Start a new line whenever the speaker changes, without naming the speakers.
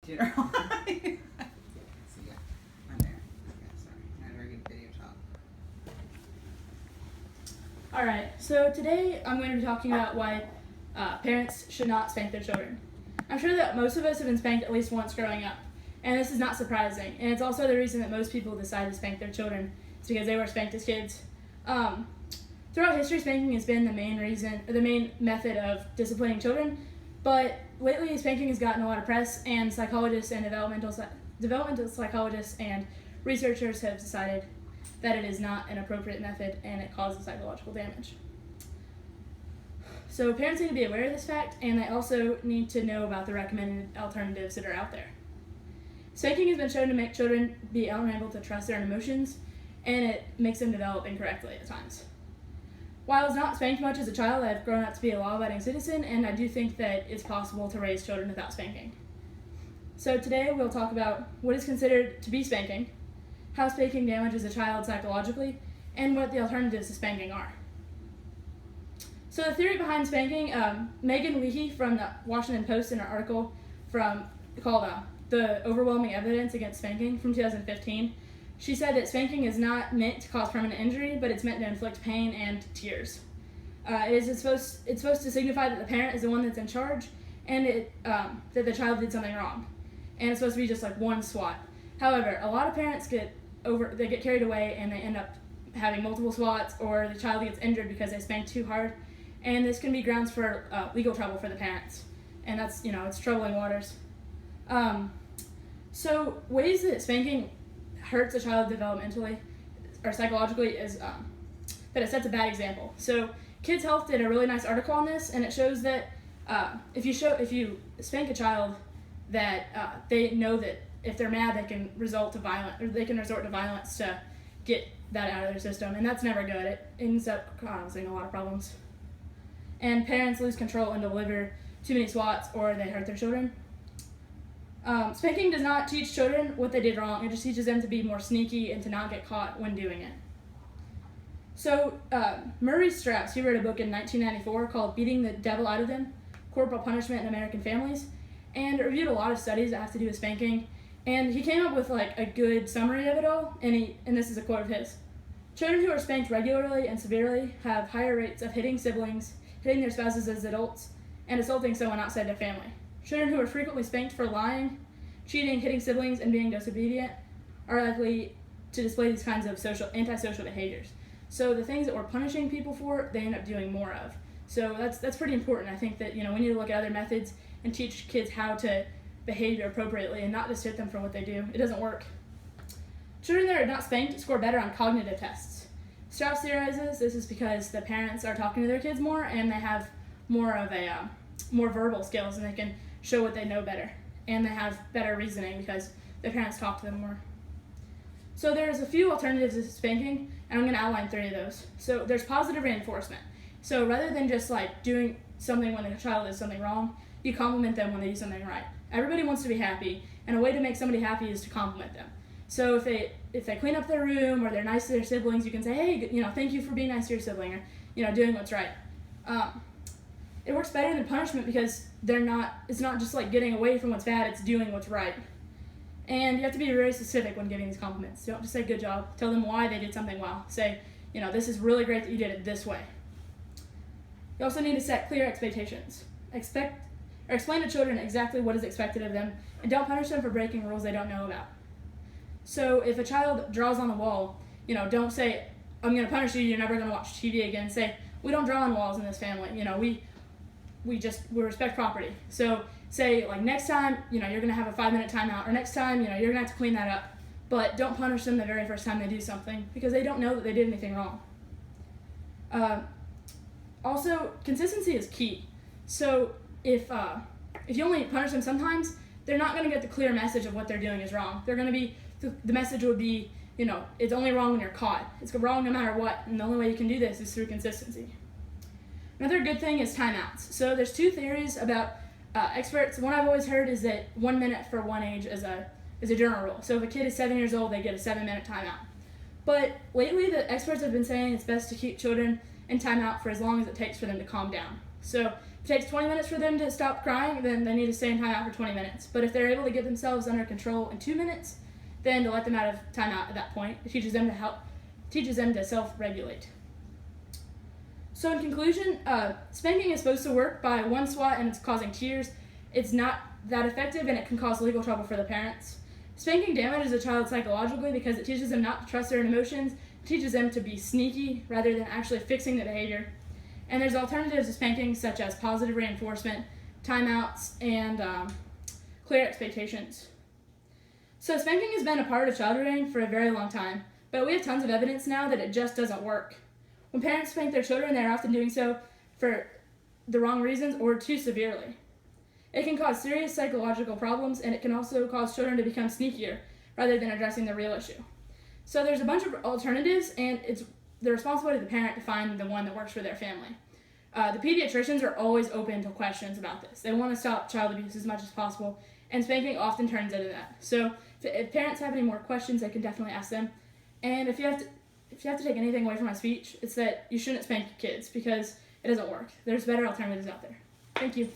computer. See ya. I'm there. Okay, sorry. Not a very good video talk.
Alright, so today I'm going to be talking about why parents should not spank their children. I'm sure that most of us have been spanked at least once growing up, and this is not surprising. And it's also the reason that most people decide to spank their children. It's because they were spanked as kids. Throughout history, spanking has been the main method of disciplining children, but lately spanking has gotten a lot of press, and psychologists and developmental psychologists and researchers have decided that it is not an appropriate method and it causes psychological damage. So parents need to be aware of this fact, and they also need to know about the recommended alternatives that are out there. Spanking has been shown to make children be unable to trust their own emotions, and it makes them develop incorrectly at times. While I was not spanked much as a child, I've grown up to be a law-abiding citizen, and I do think that it's possible to raise children without spanking. So today we'll talk about what is considered to be spanking, how spanking damages a child psychologically, and what the alternatives to spanking are. So the theory behind spanking, Megan Leahy from the Washington Post in an article called The Overwhelming Evidence Against Spanking from 2015, she said that spanking is not meant to cause permanent injury, but it's meant to inflict pain and tears. It's supposed to signify that the parent is the one that's in charge, and that the child did something wrong. And it's supposed to be just like one swat. However, a lot of parents get carried away and they end up having multiple swats, or the child gets injured because they spanked too hard, and this can be grounds for legal trouble for the parents. And that's, it's troubling waters. So ways that spanking hurts a child developmentally or psychologically is that it sets a bad example. So Kids Health did a really nice article on this, and it shows that if you spank a child, that they know that if they're mad, they can resort to violence to get that out of their system, and that's never good. It ends up causing a lot of problems. And parents lose control and deliver too many swats, or they hurt their children. Spanking does not teach children what they did wrong. It just teaches them to be more sneaky and to not get caught when doing it. So Murray Strauss, he wrote a book in 1994 called Beating the Devil Out of Them, Corporal Punishment in American Families, and it reviewed a lot of studies that have to do with spanking. And he came up with a good summary of it all, and this is a quote of his. Children who are spanked regularly and severely have higher rates of hitting siblings, hitting their spouses as adults, and assaulting someone outside their family. Children who are frequently spanked for lying, cheating, hitting siblings, and being disobedient are likely to display these kinds of antisocial behaviors. So the things that we're punishing people for, they end up doing more of. So that's pretty important. I think that we need to look at other methods and teach kids how to behave appropriately and not just hit them for what they do. It doesn't work. Children that are not spanked score better on cognitive tests. Strauss theorizes this is because the parents are talking to their kids more, and they have more verbal skills, and they can show what they know better, and they have better reasoning because their parents talk to them more. So there's a few alternatives to spanking, and I'm going to outline 3 of those. So there's positive reinforcement. So rather than just doing something when a child does something wrong, you compliment them when they do something right. Everybody wants to be happy, and a way to make somebody happy is to compliment them. So if they clean up their room, or they're nice to their siblings, you can say, hey, thank you for being nice to your sibling, or doing what's right. It works better than punishment because it's not just getting away from what's bad, it's doing what's right. And you have to be very specific when giving these compliments. Don't just say good job. Tell them why they did something well. Say, this is really great that you did it this way. You also need to set clear expectations. Explain to children exactly what is expected of them, and don't punish them for breaking rules they don't know about. So if a child draws on the wall, don't say, I'm going to punish you, you're never going to watch TV again. Say, we don't draw on walls in this family. We respect property. So say, next time, you're going to have a 5-minute timeout, or next time, you're going to have to clean that up. But don't punish them the very first time they do something, because they don't know that they did anything wrong. Also, consistency is key. So if you only punish them sometimes, they're not going to get the clear message of what they're doing is wrong. They're going to be, the message would be, it's only wrong when you're caught. It's wrong no matter what, and the only way you can do this is through consistency. Another good thing is timeouts. So there's 2 theories about experts. One I've always heard is that 1 minute for one age is a general rule. So if a kid is 7 years old, they get a 7-minute timeout. But lately, the experts have been saying it's best to keep children in timeout for as long as it takes for them to calm down. So If it takes 20 minutes for them to stop crying, then they need to stay in timeout for 20 minutes. But if they're able to get themselves under control in 2 minutes, then to let them out of timeout at that point. It teaches them to self-regulate. So in conclusion, spanking is supposed to work by one swat and it's causing tears. It's not that effective and it can cause legal trouble for the parents. Spanking damages a child psychologically because it teaches them not to trust their own emotions. It teaches them to be sneaky rather than actually fixing the behavior. And there's alternatives to spanking such as positive reinforcement, timeouts, and clear expectations. So spanking has been a part of child rearing for a very long time, but we have tons of evidence now that it just doesn't work. When parents spank their children, they're often doing so for the wrong reasons or too severely. It can cause serious psychological problems, and it can also cause children to become sneakier rather than addressing the real issue. So there's a bunch of alternatives, and it's the responsibility of the parent to find the one that works for their family. The pediatricians are always open to questions about this. They want to stop child abuse as much as possible, and spanking often turns into that. So if parents have any more questions, they can definitely ask them. And if you have to take anything away from my speech, it's that you shouldn't spank your kids because it doesn't work. There's better alternatives out there. Thank you.